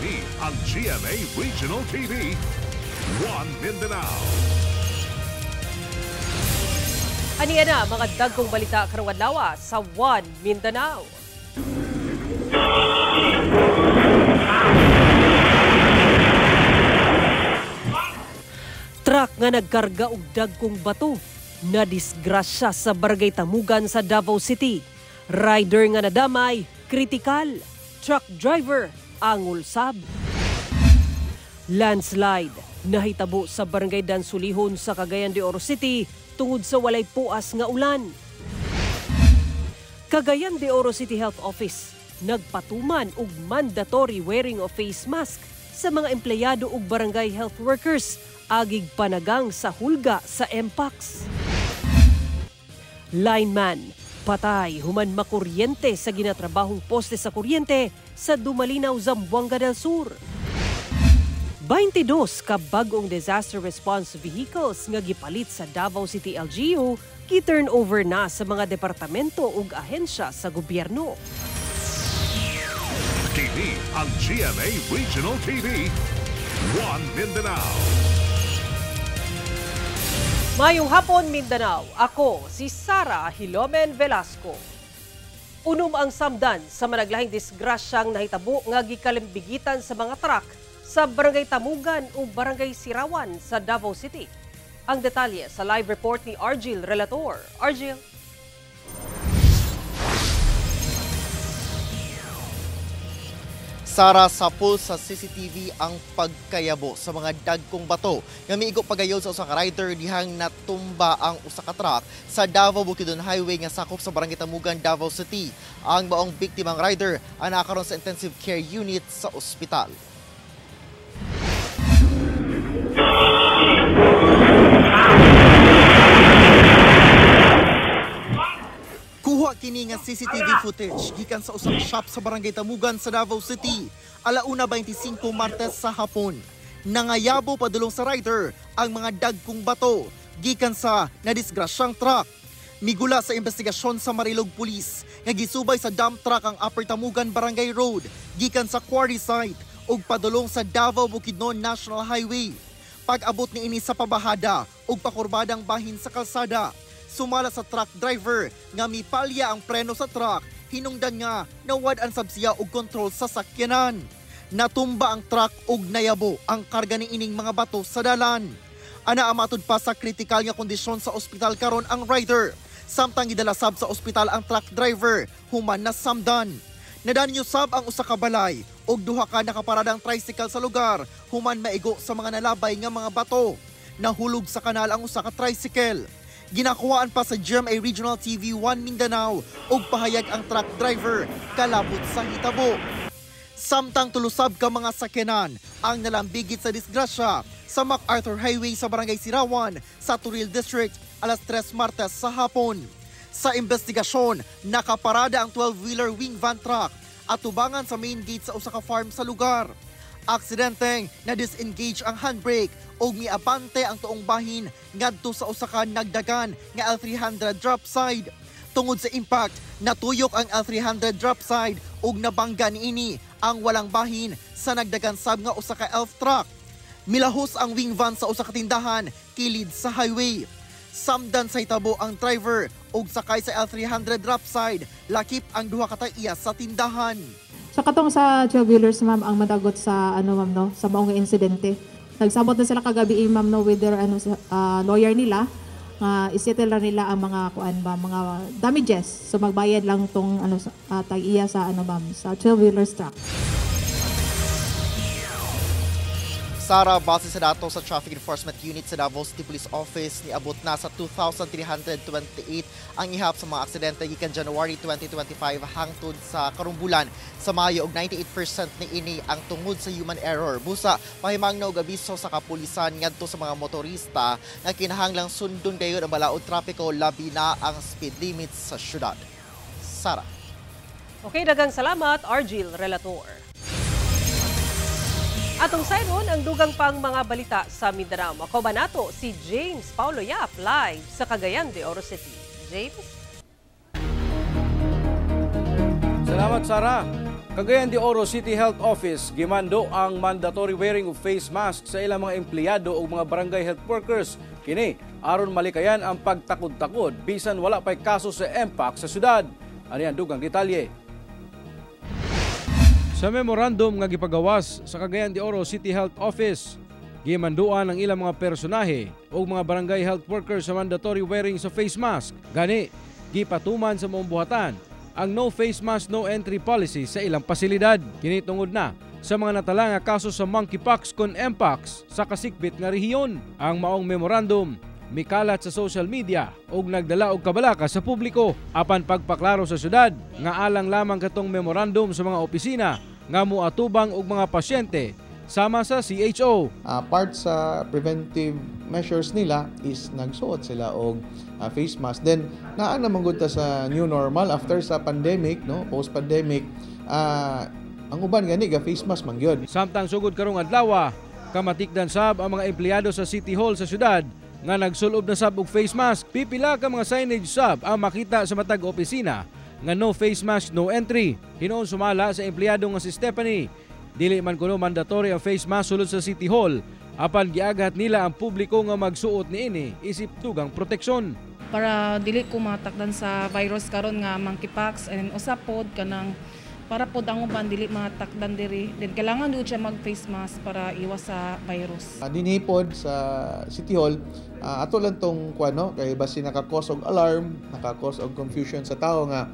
Kini ang GMA Regional TV, One Mindanao. Aniya na mga dagkong balita karong adlaw sa One Mindanao. Truck nga nagkarga og dagkong bato na disgrasya sa Barangay Tamugan sa Davao City. Rider nga nadamay, kritikal. Truck driver ang ulsab. Landslide nahitabo sa Barangay Dansulihon sa Cagayan de Oro City tungod sa walay puas nga ulan. Cagayan de Oro City Health Office nagpatuman og mandatory wearing of face mask sa mga empleyado ug barangay health workers agig panagang sa hulga sa MPAX. Lineman patay human makuryente sa ginatrabahong poste sa kuryente sa Dumalinaw, Zamboanga del Sur. 22 ka bag-ong disaster response vehicles nga gipalit sa Davao City LGU gi-turn over na sa mga departamento ug ahensya sa gobyerno. Kini ang GMA Regional TV, One Mindanao. Mayong hapon, Mindanao. Ako si Sara Hilomen Velasco. Unom ang samdan sa managlahing disgrasyang nahitabo nga gikalimbigitan sa mga truck sa Barangay Tamugan o Barangay Sirawan sa Davao City. Ang detalye sa live report ni Argil Relator. Argil. Sara, sa pulse sa CCTV ang pagkayabo sa mga dagkong bato nga miigo pagayon sa usa ka rider dihang natumba ang usa ka truck sa Davao Bukidnon Highway nga sakop sa Barangay Tamugan, Davao City. Ang maong biktimang rider ang nakaroon sa intensive care unit sa ospital. Kuha kini nga CCTV footage gikan sa usang shop sa Barangay Tamugan sa Davao City. Alauna 25 Martes sa hapon. Nangayabo padulong sa rider ang mga dagkong bato gikan sa nadisgrasyang truck. Migula sa investigasyon sa Marilog Police nga gisubay sa dump truck ang Upper Tamugan Barangay Road gikan sa quarry site ug padulong sa Davao Bukidnon National Highway. Pag-abot niini sa pabahada ug pakurbadang bahin sa kalsada, sumala sa truck driver nga mipalya ang preno sa truck, hinungdan nga nawad-an sab siya og kontrol sa sakyanan. Natumba ang truck ug nayabo ang karga ni ining mga bato sa dalan. Ana matud pa sa kritikal nga kondisyon sa ospital karon ang rider. Samtang gidala sab sa ospital ang truck driver, human na samdan. Nadanyo sab ang usa ka balay ug duha ka nakaparadang tricycle sa lugar, human maigo sa mga nalabay nga mga bato. Nahulog sa kanal ang usa ka tricycle. Ginakuhaan pa sa GMA Regional TV 1 Mindanao ug pahayag ang truck driver kalabot sa hitabo. Samtang tulusab ka mga sakyanan ang nalambigit sa disgrasya sa MacArthur Highway sa Barangay Sirawan sa Turil District alas 3 Martes sa hapon. Sa investigasyon, nakaparada ang 12-wheeler wing van truck at tubangan sa main gate sa usa ka farm sa lugar. Aksidenteng na-disengage ang handbrake o miabante ang tuong bahin ngadto sa usa ka nagdagan nga L300 drop side. Tungod sa impact, natuyok ang L300 drop side ug nabangga niini ang walang bahin sa nagdagan sab nga usa ka elf truck. Milahos ang wing van sa usa ka tindahan kilid sa highway. Samdan sa hitabo ang driver ug sakay sa L300 drop side, lakip ang duha ka tagiya sa tindahan. So katong sa 12-wheelers ma'am ang madagot sa ma'am no sa maong insidente. Nagsabot na sila kagabi ma'am no with their lawyer nila isettle na nila ang mga mga damages. So magbayad lang tong tag-iya sa ma'am sa 12-wheelers truck. Sara, base sa datos sa Traffic Enforcement Unit sa Davao City Police Office, niabot na sa 2,328 ang ihap sa mga aksidente gikan January 2025 hangtod sa karong bulan sa Mayo ug 98% niini ang tungod sa human error. Busa pahimangno og abiso sa kapulisan ngadto sa mga motorista nga kinahanglang sundon gayud ang balaod trapiko labi na ang speed limit sa syudad. Sara. Okay, daghang salamat Argil Relator. Atong sayron ang dugang pang mga balita sa Mindanao. Makoba nato si James Paulo Yap live sa Cagayan de Oro City. James? Salamat, Sara. Cagayan de Oro City Health Office gimando ang mandatory wearing of face mask sa ilang mga empleyado o mga barangay health workers. Kini aron malikayan ang pagtakod-takod bisan wala pay kaso sa MPOX sa syudad. Ano yan dugang detalye? Sa memorandum nga gipagawas sa Cagayan de Oro City Health Office, gimanduan ang ilang mga personahe o mga barangay health workers sa mandatory wearing sa face mask. Gani, gipatuman sa maong buhatan ang no face mask no entry policy sa ilang pasilidad. Kini tungod na sa mga natala nga kaso sa monkeypox kon MPOX sa kasikbit nga rehiyon. Ang maong memorandum mikalat sa social media ug nagdala og kabalaka sa publiko apan pagpaklaro sa syudad nga alang lamang katong memorandum sa mga opisina nga moatubang og mga pasyente sama sa CHO. Part sa preventive measures nila is nagsuot sila og face mask. Then naa naman gud ta sa new normal after sa pandemic, no, post pandemic, ang uban gani ga face mask man gyud. Samtang sugod karong adlaw, kamatikdan sab ang mga empleyado sa City Hall sa syudad nga nagsulob na sab og face mask. Pipila ka mga signage sab ang makita sa matag opisina nga no face mask no entry. Hinoon sumala sa empleyado nga si Stephanie. Dili man kuno mandatory ang face mask sulod sa City Hall apan giaghat nila ang publiko nga magsuot niini isip dugang proteksyon. Para dili ko matakdan sa virus karon nga monkeypox and usap pod kanang para pod ang uban dili matakdan diri. Then kailangan jud siya mag face mask para iwas sa virus. Dinhi pod sa City Hall ato lang tong kuano kay basi naka-cause og alarm, naka-cause og confusion sa tao nga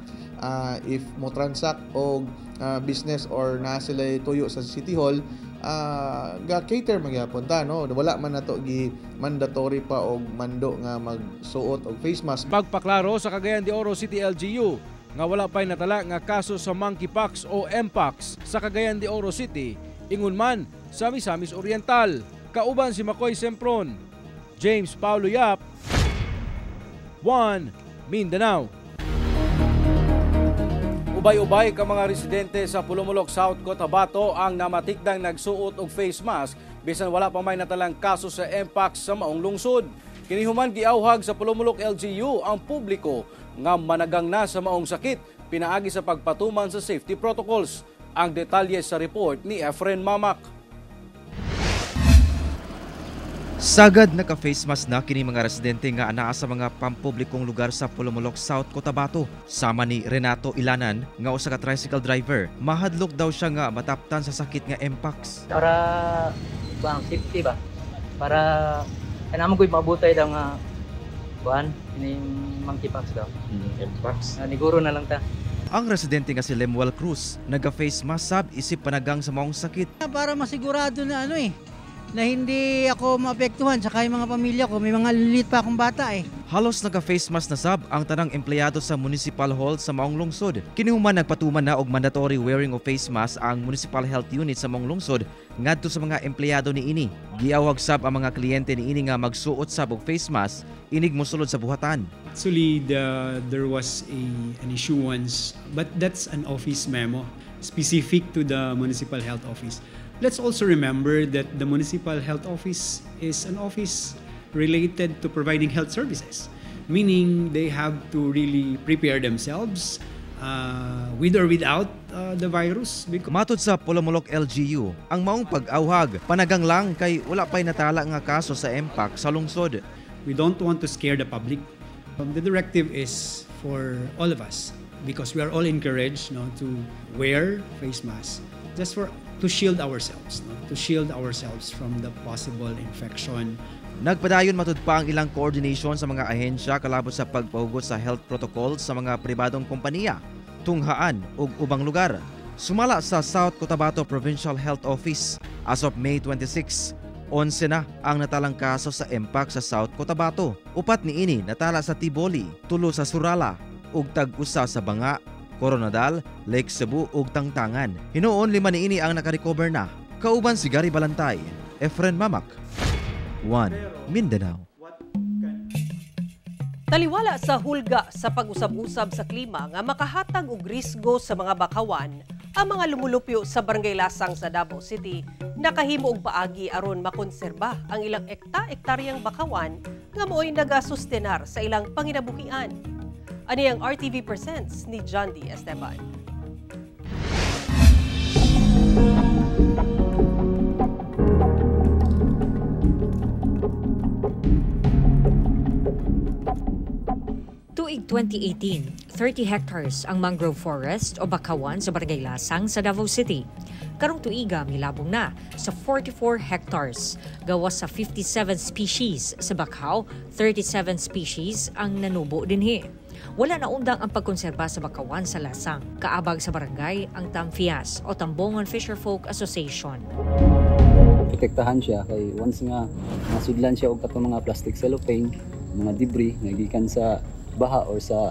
if mo transact og business or na sila tuyo sa City Hall, ga-cater magyapon ta, no? Wala man nato gi mandatory pa og mando nga magsuot og face mask. Pagpaklaro sa Cagayan de Oro City LGU nga wala pay natala nga kaso sa monkeypox o MPOX sa Cagayan de Oro City, ingon man sa Misamis Oriental. Kauban si Makoy Sempron, James Paulo Yap, 1 Mindanao. Ubay-ubay ka mga residente sa Pulumulok, South Cotabato ang namatikdang nagsuot og face mask bisan wala pa may natalang kaso sa MPOX sa maong lungsod. Kinihuman giawhag sa Pulumulok LGU ang publiko nga managang na sa maong sakit pinaagi sa pagpatuman sa safety protocols. Ang detalye sa report ni Efren Mamak. Sagad naka-face mask na kini mga residente nga anaa sa mga pampublikong lugar sa Pulumulok, South Cotabato. Sama ni Renato Ilanan nga usa ka tricycle driver, mahadlok daw siya nga mataptan sa sakit nga MPOX. Para bang safety ba? Para kanamo ko'y mabutay daw nga buwan, ini monkeypox daw. MPOX. Niguro na lang ta. Ang residente nga si Lemuel Cruz, naga-face mask sab isip panagang sa maong sakit. Para masigurado na na hindi ako maapektuhan saka yung mga pamilya ko, may mga lilit pa akong bata Halos naka-face mask na sab ang tanang empleyado sa Municipal Hall sa maong lungsod. Kinihuman nagpatuman na og mandatory wearing of face mask ang Municipal Health Unit sa maong lungsod ngadto sa mga empleyado niini. Giawag sab ang mga kliyente niini nga magsuot sab og face mask inig mosulod sa buhatan. Actually, there was an issuance, but that's an office memo specific to the Municipal Health Office. Let's also remember that the Municipal Health Office is an office related to providing health services, meaning they have to really prepare themselves with or without the virus. Matod sa Pulumulok LGU, ang maong pag-awhag panagang lang kay wala pay natala nga kaso sa MPOX sa lungsod. We don't want to scare the public. The directive is for all of us because we are all encouraged to wear face masks just to shield ourselves, to shield ourselves from the possible infection. Nagpadayon matud pa ang ilang coordination sa mga ahensya kalabot sa pagpahugot sa health protocols sa mga pribadong kompanya, tunghaan ug ubang lugar. Sumala sa South Cotabato Provincial Health Office, as of May 26, 11 na ang natalang kaso sa MPOX sa South Cotabato. Upat niini natala sa Tiboli, 3 sa Surala ug tag-usa sa Banga, Coronadal, Lake Cebu ug Tangtangan. Hinuon 5 niini ang nakarecover na. Kauban si Gary Balantay, Efren Mamak, 1 Mindanao. Taliwala sa hulga sa pag-usab-usab sa klima nga makahatag og risgo sa mga bakawan, ang mga lumulupyo sa Barangay Lasang sa Davao City nakahimo og paagi aron makonserba ang ilang ektaryang bakawan nga mooy nagasustenar sa ilang panginabuhian. Ani ang RTV Presents ni John D. Esteban. 2018, 30 hectares ang mangrove forest o bakawan sa Barangay Lasang sa Davao City. Karong tuiga milabong na sa 44 hectares. Gawas sa 57 species sa bakaw, 37 species ang nanubo dinhi. Wala na undang ang pagkonserba sa bakawan sa Lasang. Kaabag sa barangay ang Tamfias o Tambongan Fisherfolk Association. Protektahan siya kay once nga masudlan siya og katong mga plastic cellophane, mga debris nga gikan sa baha or sa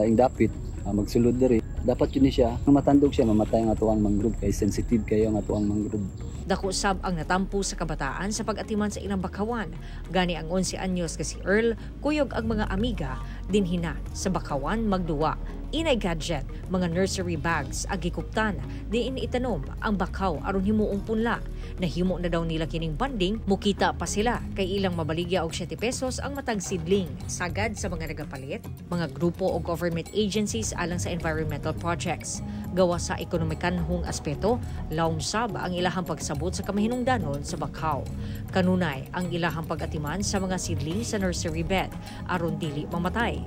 laing dapit magsulod diri, dapat yun siya matandog siya mamatay ang atuang mangrove kay sensitive kayo ang atuang mangrove. Dako sab ang natampo sa kabataan sa pag-atiman sa ilang bakawan. Gani ang 11 anyos kasi Earl, kuyog ang mga amiga dinhina sa bakawan magduwa. Inay gadget, mga nursery bags ag gikuptan, diin itanom ang bakaw aron himuong punla. Nahimo na daw nila kining banding, mukita pa sila kay ilang mabaligya og 7 pesos ang matag sidling. Sagad sa mga nagapalit, mga grupo o government agencies alang sa environmental projects. Gawa sa ekonomikanhong aspeto, lawom sab ang ilahang pagsabot sa kamahinungdanon sa bakaw. Kanunay ang ilahang pag-atiman sa mga sidling sa nursery bed aron dili mamatay.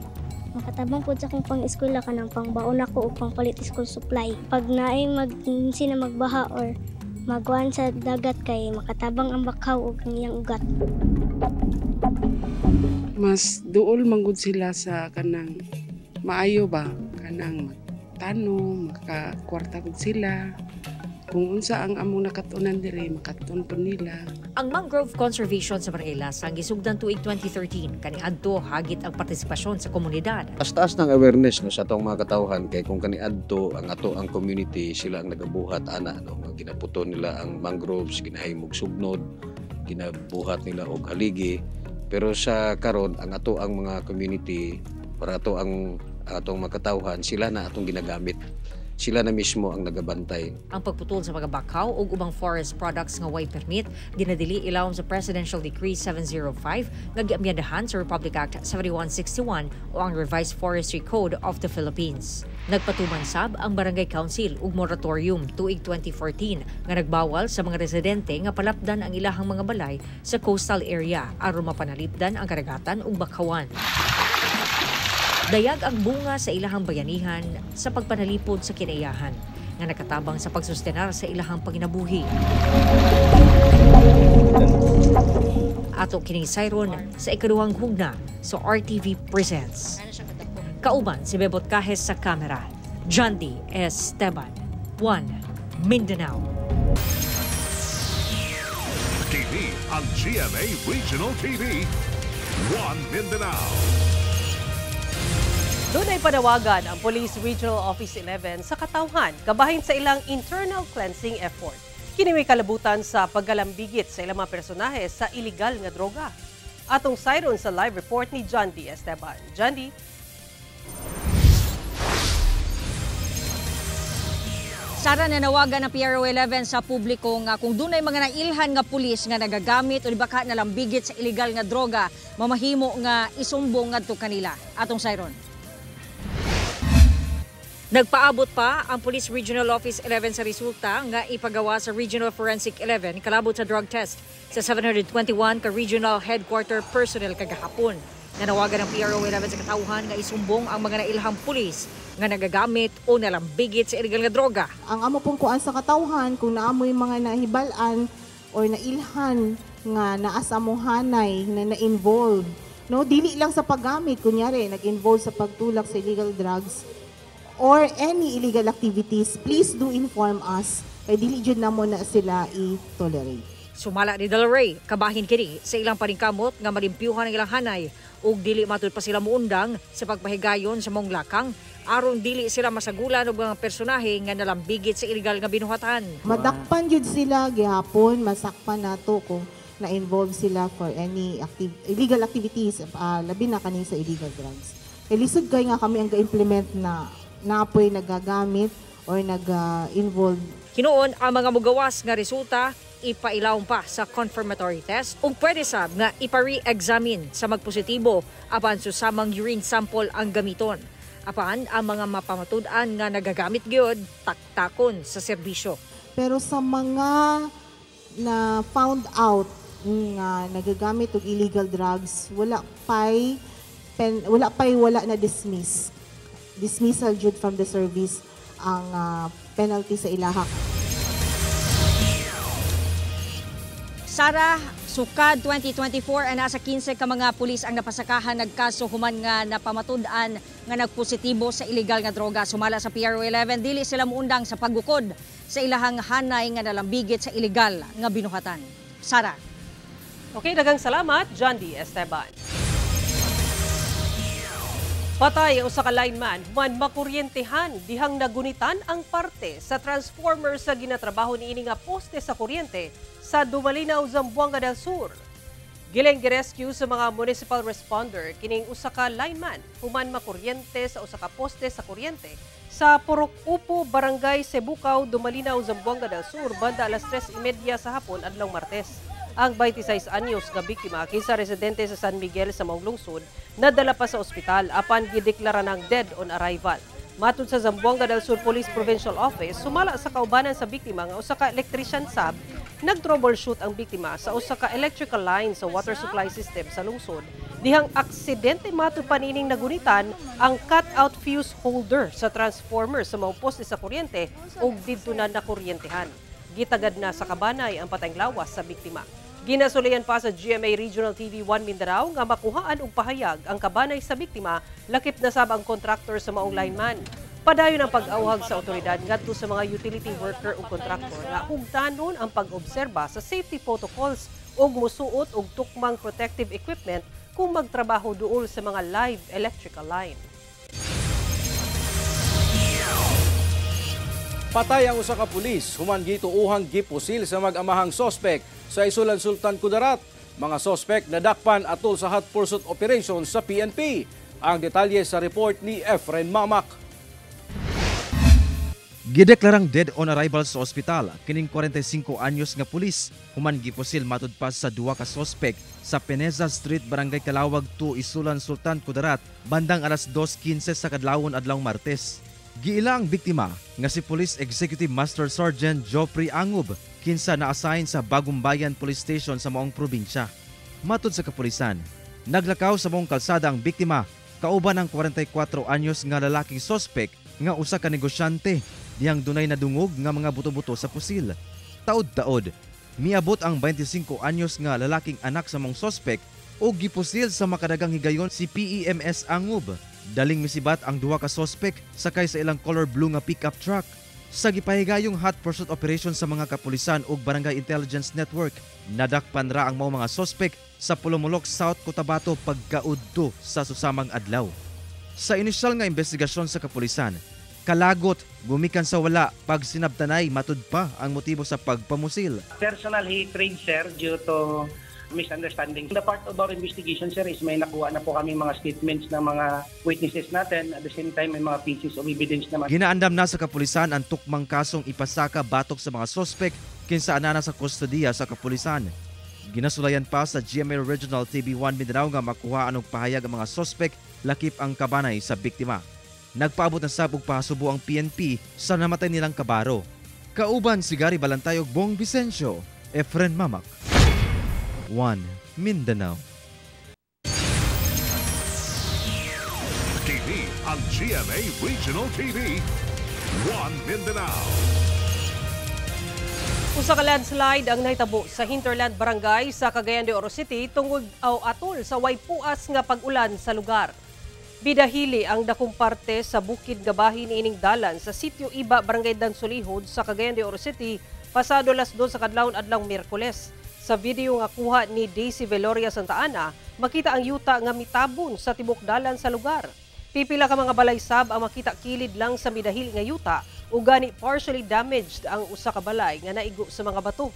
Makatabang po sa akong pang-eskwela ka ng pangbaon ako o pangpalit school supply. Pag naay sina magbaha or magwan sa dagat kay makatabang ang bakaw o ang iyang ugat. Mas duol manggod sila sa kanang maayo ba? Kanang magtanong, makakwarta gud sila. Kung unsa ang among nakatunan diri, makatunan po nila. Ang mangrove conservation sa Barangay Lasang gisugdan tuig 2013 kaniadto hagit ang partisipasyon sa komunidad. Taas ng awareness no sa atong mga katawhan kay kung kaniadto ang ato ang community sila ang nagabuhat ana no nga ginaputon nila ang mangroves, ginahimog sugnod, ginabuhat nila og haligi. Pero sa karon ang ato ang mga community para ato ang atong mga katawhan sila na atong ginagamit. Sila na mismo ang nagabantay. Ang pagputol sa mga bakaw o ubang forest products nga way permit dinadili ilawom sa Presidential Decree 705 nga giamyandahan sa Republic Act 7161 o ang Revised Forestry Code of the Philippines. Nagpatuman sab ang Barangay Council og moratorium tuig 2014 nga nagbawal sa mga residente nga palapdan ang ilahang mga balay sa coastal area aron mapanalipdan ang karagatan ug bakawan. Dayag ang bunga sa ilahang bayanihan sa pagpanalipod sa kinaiyahan nga nakatabang sa pagsustenar sa ilahang panginabuhi. Ato kining sayron sa ikaduhang hugna sa RTV Presents. Kauban si Bebot Kahes sa kamera, John D. Esteban, 1 Mindanao. TV ang GMA Regional TV, 1 Mindanao. Doon ay panawagan ang Police Regional Office 11 sa katawhan kabahin sa ilang internal cleansing effort. Kini may kalabutan sa paggalambigit sa ilang mga personahe sa iligal nga droga. Atong sayron sa live report ni John D. Esteban. John D. Sara, nanawagan ng PRO 11 sa publiko nga kung dunay mga nailhan nga pulis nga nagagamit o baka nalambigit sa iligal nga droga, mamahimo nga isumbong ngadto kanila. Atong sayron. Nagpaabot pa ang Police Regional Office 11 sa resulta nga ipagawa sa Regional Forensic 11 kalabot sa drug test sa 721 ka Regional Headquarter personnel kagahapon. Nanawagan ng PRO 11 sa katauhan nga isumbong ang mga nailhang pulis nga nagagamit o nalambigit sa illegal nga droga. Ang amo pong kuan sa katauhan kung naamoy mga nahibalan or nailhan nga naasamuhanay na na-involve. No, dili lang sa paggamit, kunyari nag-involve sa pagtulak sa illegal drugs or any illegal activities, please do inform us. Kay dili jud namo na sila i-tolerate. Sumala ni Del Rey, kabahin kini sa ilang paningkamot nga malimpyuhan ang ilang hanay ug dili matud pa sila muundang sa pagpahigayon sa mong lakang aron dili sila masagulan og mga personahe nga nalambigit sa illegal nga binuhatan. Madakpan jud sila gihapon, masakpan nato kung na-involve sila for any illegal activities, labi na kani sa illegal drugs. Kay lisod kay nga kami ang ga-implement na naapoy nagagamit or nag-involve. Hinuon ang mga mugawas nga resulta ipailawom pa sa confirmatory test ug pwede sab nga ipa-re-examine sa magpositibo apan susamang urine sample ang gamiton. Apan ang mga mapamatud-an nga nagagamit gyud taktakon sa serbisyo. Pero sa mga na found out nga nagagamit og illegal drugs, wala pay wala na dismissal jud from the service ang penalty sa ilahak. Sara, sukad 2024 ang nasa 15 ka mga pulis ang napasakahan nagkaso human nga napamatud-an nga nagpositibo sa illegal nga droga. Sumala sa PRO 11 dili sila muundang sa paggukod sa ilahang hanay nga nalambigit sa illegal nga binuhatan. Sara. Okay, daghang salamat, John D. Esteban. Patay ang usa ka lineman human makuryentehan dihang nagunitan ang parte sa transformer sa ginatrabaho niini nga poste sa kuryente sa Dumalinaw, Zamboanga del Sur. Giling girescue sa mga municipal responder kining usa ka lineman human makuryente sa usa ka poste sa kuryente sa Purok Upo, Barangay Cebucaw, Dumalinaw, Zamboanga del Sur banda alas 3:30 sa hapon adlaw Martes. Ang 26 anyos nga biktima kinsa residente sa San Miguel sa maong lungsod nadala pa sa ospital apan gideklara ng dead on arrival. Matud sa Zamboanga del Sur Police Provincial Office, sumala sa kaubanan sa biktima nga usa ka electrician sab, nag-troubleshoot ang biktima sa usa ka electrical line sa water supply system sa lungsod. Dihang aksidente matud panining nagunitan ang cut-out fuse holder sa transformer sa maong poste sa kuryente ug didto na nakuryentehan. Gitagad na sa kabanay ang patayng lawas sa biktima. Ginasulian pa sa GMA Regional TV 1 Mindanao nga makuhaan og pahayag ang kabanay sa biktima lakip na sab ang contractor sa maong lineman. Padayon ang pag-awhag sa otoridad ngadto sa mga utility worker ug contractor nga hugdanon ang pag-obserba sa safety protocols ug musuot og tukmang protective equipment kung magtrabaho duol sa mga live electrical line. Patay ang usa ka pulis human gituuhang gipusil sa mag-amahang sospek sa Isulan Sultan Kudarat. Mga sospek nadakpan atol sa hot pursuit operation sa PNP. Ang detalye sa report ni Efren Mamak. Gideklarang dead on arrival sa ospital kining 45 anyos nga pulis human gipusil matud pa sa duwa ka sospek sa Peneza Street, Barangay Calawag 2, Isulan Sultan Kudarat bandang alas 2:15 sa kadlawon adlaw Martes. Giila ang biktima nga si Police Executive Master Sergeant Joffrey Angub kinsa na-assign sa Bagumbayan Police Station sa maong probinsya. Matud sa kapulisan, naglakaw sa maong kalsada ang biktima kauban ang 44 anyos nga lalaking sospek nga usa ka negosyante diyang dunay nadungog nga mga buto-buto sa pusil. Taod-taod, miabot ang 25 anyos nga lalaking anak sa maong sospek o gipusil sa makadagang higayon si PEMS Angub. Daling misibat ang duha ka sospek sakay sa ilang color blue nga pickup truck. Sa gipahigayong hot pursuit operation sa mga kapulisan ug Barangay Intelligence Network, nadakpan ra ang mga sospek sa Pulumulok, South Cotabato pagkaudto sa susamang adlaw. Sa inisyal nga investigasyon sa kapulisan, kalagot gumikan sa wala pag sinabtanay matud pa ang motibo sa pagpamusil. Personal hatred, sir, due to misunderstanding. The part of our investigation, sir, is may nakuha na po kami mga statements ng mga witnesses natin. At the same time, may mga pieces of evidence naman. Ginaandam na sa kapulisan ang tukmang kasong ipasaka batok sa mga sospek kinsa anana sa kustodiya sa kapulisan. Ginasulayan pa sa GMA Regional TV 1 Mindanao nga makuha og pahayag ang mga sospek lakip ang kabanay sa biktima. Nagpaabot na sabog pahasubo ang PNP sa namatay nilang kabaro. Kauban si Gary Balantay ug Bong Vicencio, Efren Mamak. 1 Mindanao. TV ang GMA Regional TV 1 Mindanao. Usa ka landslide ang nahitabo sa Hinterland Barangay sa Cagayan de Oro City tungod atol sa way puas nga pag-ulan sa lugar. Bidahili ang dakong parte sa bukid nga bahin niining dalan sa Sitio Iba, Barangay Dansolihod sa Cagayan de Oro City pasado alas 2 sa kadlawon adlaw Miyerkules. Sa video nga kuha ni Daisy Veloria Santa Ana, makita ang yuta nga mitabon sa tibok dalan sa lugar. Pipila ka mga balaysab ang makita kilid lang sa midahili nga yuta ug gani partially damaged ang usa ka balay nga naigo sa mga bato.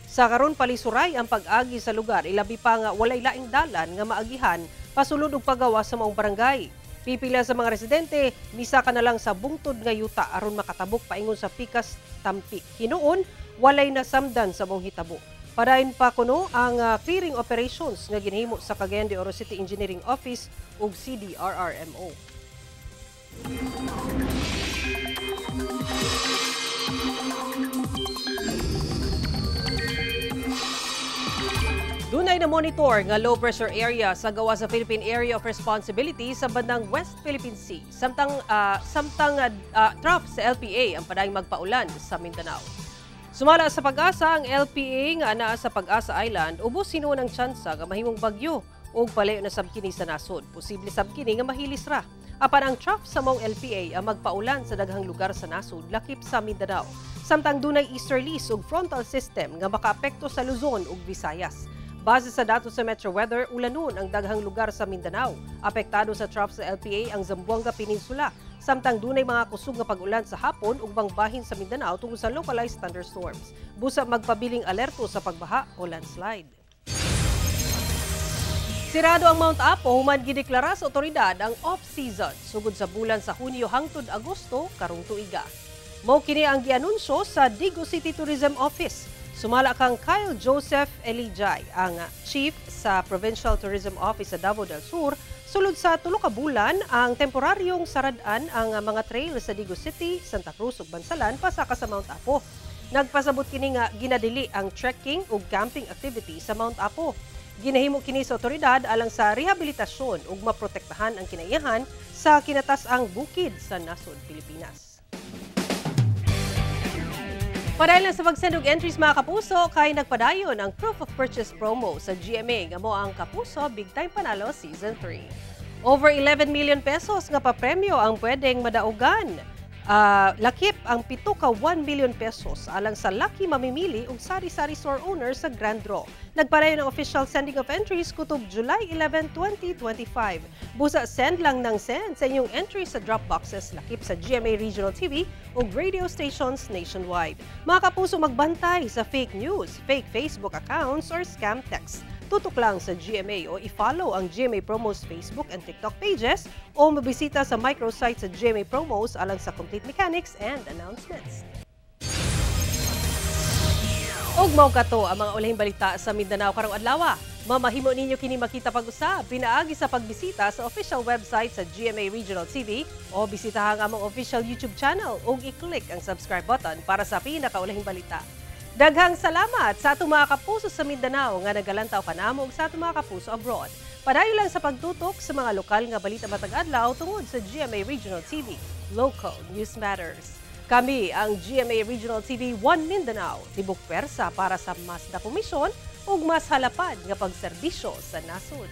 Sa karon palisuray ang pag-agi sa lugar, ilabi pa nga walay laing dalan nga maagihan pasulod og pagawa sa maong barangay. Pipila sa mga residente, misa ka na lang sa bungtod nga yuta aron makatabok paingon sa Pikas Tampi. Hinuon, walay nasamdan sa maong hitabo. Padayon pa kuno ang clearing operations nga ginhimo sa Cagayan de Oro City Engineering Office ug CDRRMO. Dunay Dunay na monitor nga low pressure area sa gawa sa Philippine Area of Responsibility sa bandang West Philippine Sea. Samtang trough sa LPA ang padayong magpaulan sa Mindanao. Sumala sa pag-asa ang LPA nga anaa sa Pag-asa Island, ubos sinuon ang tsansa nga mahimong bagyo ug palayo na sabkini sa nasod. Posible sabkini nga mahilis ra. Apan ang trough sa mong LPA ang magpaulan sa daghang lugar sa nasod lakip sa Mindanao. Samtang dunay easterlies ug frontal system nga makaapekto sa Luzon ug Visayas. Base sa datos sa Metro Weather, ulanon ang daghang lugar sa Mindanao. Apektado sa trough sa LPA ang Zamboanga Peninsula. Samtang dunay mga kusog nga pag-ulan sa hapon ug bangbahin sa Mindanao tungod sa localized thunderstorms. Busa magpabiling alerto sa pagbaha o landslide. Sirado ang Mount Apo human gideklara sa otoridad ang off-season sugod sa bulan sa Hunyo hangtod Agosto karong tuiga. Mao kini ang gianunsyo sa Digo City Tourism Office. Sumala kang Kyle Joseph Elijay, ang chief sa Provincial Tourism Office sa Davao del Sur. Sulod sa 3 ka bulan, ang temporaryong saradaan ang mga trail sa Digo City, Santa Cruz ug Bansalan pasaka sa Mount Apo. Nagpasabot kini nga ginadili ang trekking ug camping activity sa Mount Apo. Ginahimo kini sa otoridad alang sa rehabilitasyon ug maprotektahan ang kinaiyahan sa kinatas-ang bukid sa nasod Pilipinas. Padahil lang sa pagsend og entries mga kapuso, kay nagpadayon ang Proof of Purchase promo sa GMA nga mo ang Kapuso Big Time Panalo Season 3. Over 11 million pesos nga papremyo ang pwedeng madaugan. Lakip ang 7 ka 1 million pesos alang sa lucky mamimili ug sari-sari store owner sa Grand Draw. Nagpadayon ang official sending of entries kutob July 11, 2025. Busa send lang ng send sa inyong entry sa drop boxes lakip sa GMA Regional TV ug radio stations nationwide. Mga kapuso, magbantay sa fake news, fake Facebook accounts or scam texts. Tutok lang sa GMA o i-follow ang GMA Promos Facebook and TikTok pages o mabisita sa microsite sa GMA Promos alang sa complete mechanics and announcements. Og mao kato ang mga ulahing balita sa Mindanao karong adlaw. Mamahimo ninyo kini makita pag-usab pinaagi sa pagbisita sa official website sa GMA Regional TV o bisitahan ang among official YouTube channel ug i-click ang subscribe button para sa pinakaulahing balita. Daghang salamat sa atong mga kapuso sa Mindanao nga nagalantaw kanamo ug sa atong mga kapuso abroad. Padayon lang sa pagtutok sa mga lokal nga balita matag adlaw tungod sa GMA Regional TV. Local News Matters. Kami ang GMA Regional TV 1 Mindanao, tibok pwersa para sa mas dakumisyon ug mas halapad nga pagserbisyo sa nasod.